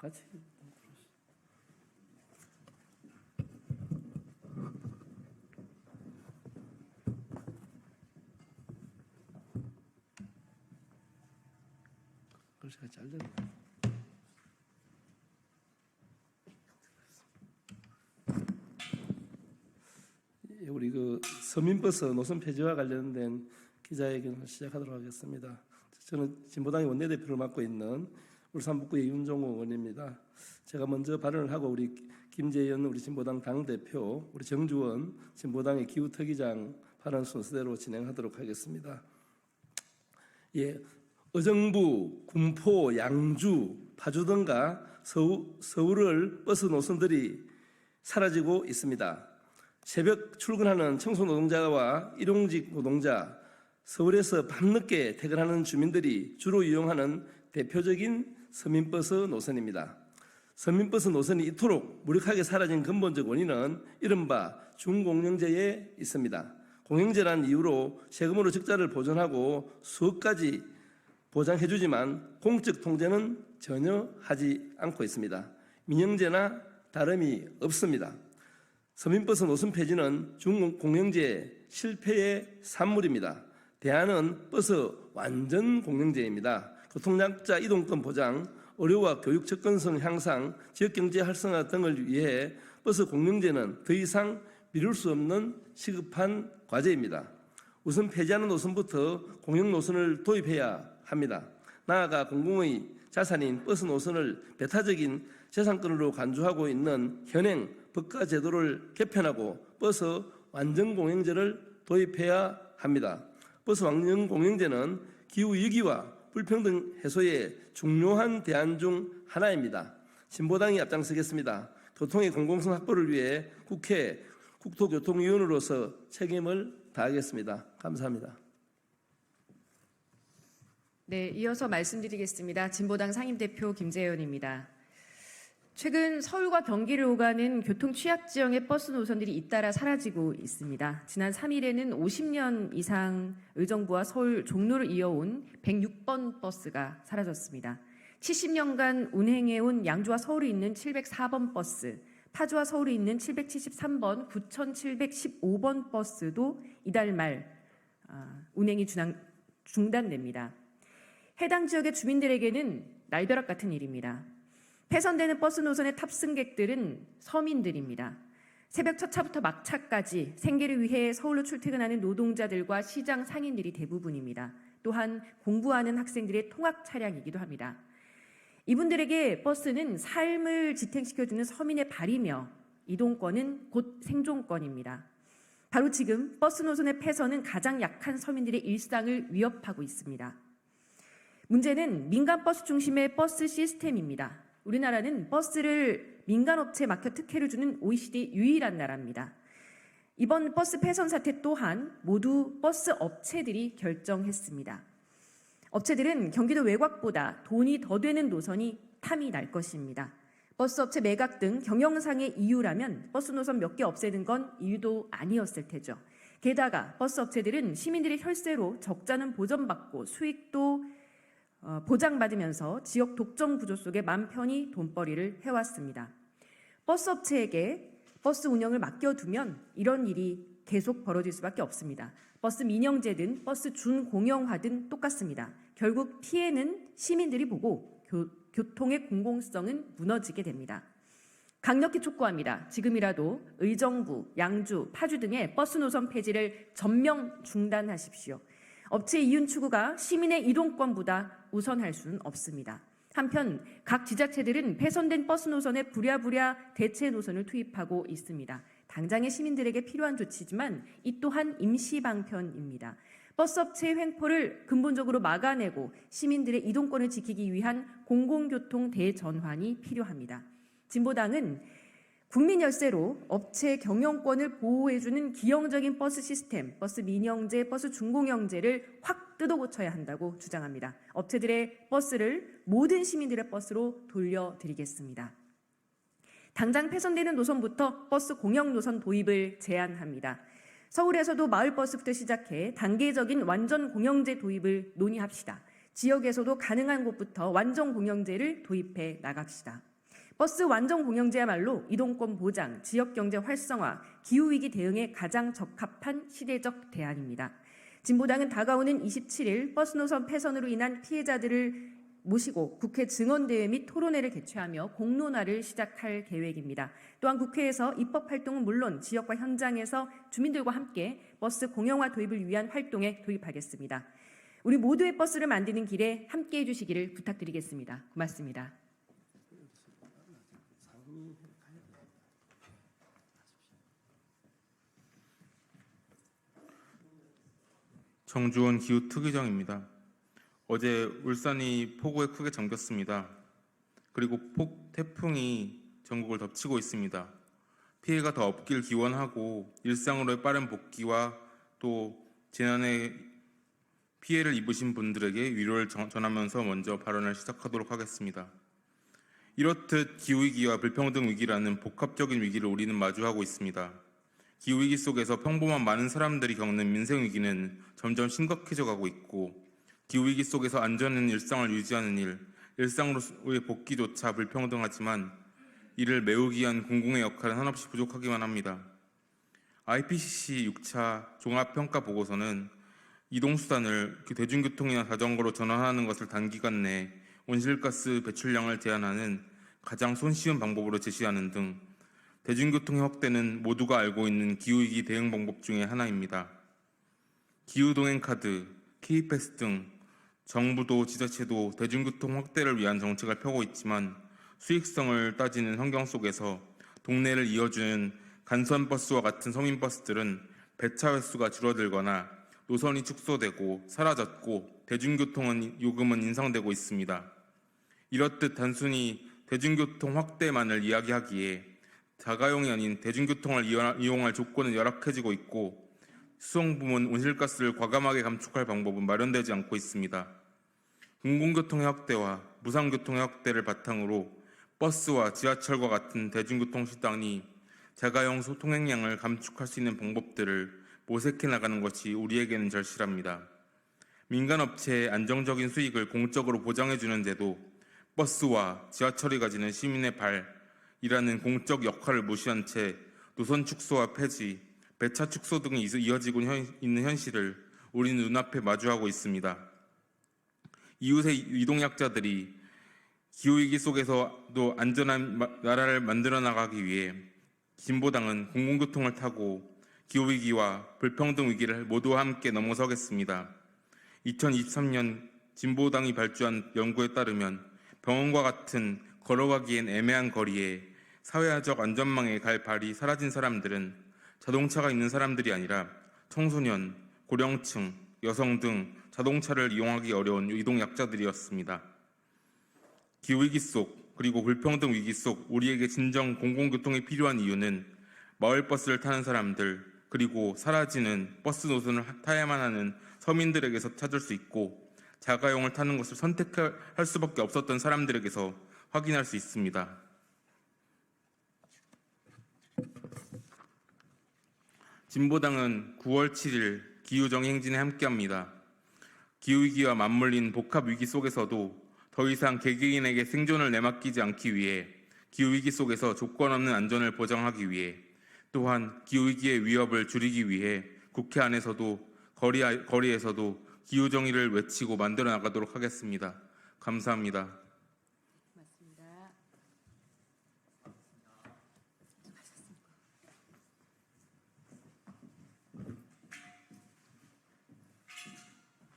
같이 글씨가 잘 됐네. 우리 서민버스 노선 폐지와 관련된 기자회견을 시작하도록 하겠습니다. 저는 진보당의 원내대표를 맡고 있는 울산 북구의 윤종호 의원입니다. 제가 먼저 발언을 하고 우리 김재현 우리 진보당 당대표, 우리 정주원 진보당의 기후특위장 발언 순서대로 진행하도록 하겠습니다. 의정부, 군포, 양주, 파주 등과 서울을 버스 노선들이 사라지고 있습니다. 새벽 출근하는 청소 노동자와 일용직 노동자, 서울에서 밤늦게 퇴근하는 주민들이 주로 이용하는 대표적인 서민버스 노선입니다. 서민버스 노선이 이토록 무력하게 사라진 근본적 원인은 이른바 준공영제에 있습니다. 공영제란 이유로 세금으로 적자를 보전하고 수억까지 보장해주지만 공적 통제는 전혀 하지 않고 있습니다. 민영제나 다름이 없습니다. 서민버스 노선 폐지는 준공영제 실패의 산물입니다. 대안은 버스 완전 공영제입니다. 교통약자 이동권 보장, 의료와 교육 접근성 향상, 지역경제 활성화 등을 위해 버스 공영제는 더 이상 미룰 수 없는 시급한 과제입니다. 우선 폐지하는 노선부터 공영 노선을 도입해야 합니다. 나아가 공공의 자산인 버스 노선을 배타적인 재산권으로 간주하고 있는 현행 법과 제도를 개편하고 버스 완전 공영제를 도입해야 합니다. 버스 완전 공영제는 기후 위기와 불평등 해소의 중요한 대안 중 하나입니다. 진보당이 앞장서겠습니다. 교통의 공공성 확보를 위해 국회 국토교통위원으로서 책임을 다하겠습니다. 감사합니다. 네, 이어서 말씀드리겠습니다. 진보당 상임대표 김재현입니다. 최근 서울과 경기를 오가는 교통 취약지형의 버스 노선들이 잇따라 사라지고 있습니다. 지난 3일에는 50년 이상 의정부와 서울 종로를 이어온 106번 버스가 사라졌습니다. 70년간 운행해온 양주와 서울이 있는 704번 버스, 파주와 서울이 있는 773번, 9715번 버스도 이달 말 운행이 중단됩니다. 해당 지역의 주민들에게는 날벼락 같은 일입니다. 폐선되는 버스 노선의 탑승객들은 서민들입니다. 새벽 첫 차부터 막차까지 생계를 위해 서울로 출퇴근하는 노동자들과 시장 상인들이 대부분입니다. 또한 공부하는 학생들의 통학 차량이기도 합니다. 이분들에게 버스는 삶을 지탱시켜주는 서민의 발이며 이동권은 곧 생존권입니다. 바로 지금 버스 노선의 폐선은 가장 약한 서민들의 일상을 위협하고 있습니다. 문제는 민간 버스 중심의 버스 시스템입니다. 우리나라는 버스를 민간업체에 맡겨 특혜를 주는 OECD 유일한 나라입니다. 이번 버스 폐선 사태 또한 모두 버스 업체들이 결정했습니다. 업체들은 경기도 외곽보다 돈이 더 되는 노선이 탐이 날 것입니다. 버스 업체 매각 등 경영상의 이유라면 버스 노선 몇 개 없애는 건 이유도 아니었을 테죠. 게다가 버스 업체들은 시민들의 혈세로 적자는 보전받고 수익도 보장받으면서 지역 독점 구조 속에 맘 편히 돈벌이를 해왔습니다. 버스 업체에게 버스 운영을 맡겨두면 이런 일이 계속 벌어질 수밖에 없습니다. 버스 민영제든 버스 준공영화든 똑같습니다. 결국 피해는 시민들이 보고 교통의 공공성은 무너지게 됩니다. 강력히 촉구합니다. 지금이라도 의정부, 양주, 파주 등의 버스 노선 폐지를 전면 중단하십시오. 업체 이윤 추구가 시민의 이동권보다 우선할 수는 없습니다. 한편 각 지자체들은 폐선된 버스 노선에 부랴부랴 대체 노선을 투입하고 있습니다. 당장의 시민들에게 필요한 조치지만 이 또한 임시 방편입니다. 버스업체의 횡포를 근본적으로 막아내고 시민들의 이동권을 지키기 위한 공공교통 대전환이 필요합니다. 진보당은 국민 열세로 업체 경영권을 보호해주는 기형적인 버스 시스템, 버스 민영제, 버스 준공영제를 확 뜯어고쳐야 한다고 주장합니다. 업체들의 버스를 모든 시민들의 버스로 돌려드리겠습니다. 당장 폐선되는 노선부터 버스 공영 노선 도입을 제안합니다. 서울에서도 마을버스부터 시작해 단계적인 완전 공영제 도입을 논의합시다. 지역에서도 가능한 곳부터 완전 공영제를 도입해 나갑시다. 버스 완전 공영제야말로 이동권 보장, 지역경제 활성화, 기후위기 대응에 가장 적합한 시대적 대안입니다. 진보당은 다가오는 27일 버스 노선 폐선으로 인한 피해자들을 모시고 국회 증언대회 및 토론회를 개최하며 공론화를 시작할 계획입니다. 또한 국회에서 입법 활동은 물론 지역과 현장에서 주민들과 함께 버스 공영화 도입을 위한 활동에 돌입하겠습니다. 우리 모두의 버스를 만드는 길에 함께해 주시기를 부탁드리겠습니다. 고맙습니다. 정주원 기후특위정입니다. 어제 울산이 폭우에 크게 잠겼습니다. 그리고 태풍이 전국을 덮치고 있습니다. 피해가 더 없길 기원하고 일상으로의 빠른 복귀와 또 재난의 피해를 입으신 분들에게 위로를 전하면서 먼저 발언을 시작하도록 하겠습니다. 이렇듯 기후위기와 불평등 위기라는 복합적인 위기를 우리는 마주하고 있습니다. 기후위기 속에서 평범한 많은 사람들이 겪는 민생위기는 점점 심각해져 가고 있고 기후위기 속에서 안전한 일상을 유지하는 일, 일상으로의 복귀조차 불평등하지만 이를 메우기 위한 공공의 역할은 한없이 부족하기만 합니다. IPCC 6차 종합평가보고서는 이동수단을 대중교통이나 자전거로 전환하는 것을 단기간 내 온실가스 배출량을 제한하는 가장 손쉬운 방법으로 제시하는 등 대중교통의 확대는 모두가 알고 있는 기후위기 대응 방법 중에 하나입니다. 기후동행카드, K패스 등 정부도 지자체도 대중교통 확대를 위한 정책을 펴고 있지만 수익성을 따지는 환경 속에서 동네를 이어주는 간선버스와 같은 서민버스들은 배차 횟수가 줄어들거나 노선이 축소되고 사라졌고 대중교통은 요금은 인상되고 있습니다. 이렇듯 단순히 대중교통 확대만을 이야기하기에 자가용이 아닌 대중교통을 이용할 조건은 열악해지고 있고 수송부문 온실가스를 과감하게 감축할 방법은 마련되지 않고 있습니다. 공공교통의 확대와 무상교통의 확대를 바탕으로 버스와 지하철과 같은 대중교통 수단이 자가용 통행량을 감축할 수 있는 방법들을 모색해 나가는 것이 우리에게는 절실합니다. 민간업체의 안정적인 수익을 공적으로 보장해주는 제도, 버스와 지하철이 가지는 시민의 발이라는 공적 역할을 무시한 채 노선 축소와 폐지, 배차 축소 등이 이어지고 있는 현실을 우리는 눈앞에 마주하고 있습니다. 이웃의 이동약자들이 기후위기 속에서도 안전한 나라를 만들어 나가기 위해 진보당은 공공교통을 타고 기후위기와 불평등 위기를 모두와 함께 넘어서겠습니다. 2023년 진보당이 발주한 연구에 따르면 병원과 같은 걸어가기엔 애매한 거리에 사회적 안전망에 갈 발이 사라진 사람들은 자동차가 있는 사람들이 아니라 청소년, 고령층, 여성 등 자동차를 이용하기 어려운 이동약자들이었습니다. 기후위기 속 그리고 불평등 위기 속 우리에게 진정 공공교통이 필요한 이유는 마을버스를 타는 사람들 그리고 사라지는 버스 노선을 타야만 하는 서민들에게서 찾을 수 있고 자가용을 타는 것을 선택할 수밖에 없었던 사람들에게서 확인할 수 있습니다. 진보당은 9월 7일 기후정의행진에 함께합니다. 기후위기와 맞물린 복합위기 속에서도 더 이상 개개인에게 생존을 내맡기지 않기 위해 기후위기 속에서 조건 없는 안전을 보장하기 위해 또한 기후위기의 위협을 줄이기 위해 국회 안에서도 거리에서도 기후정의를 외치고 만들어 나가도록 하겠습니다. 감사합니다. 고맙습니다.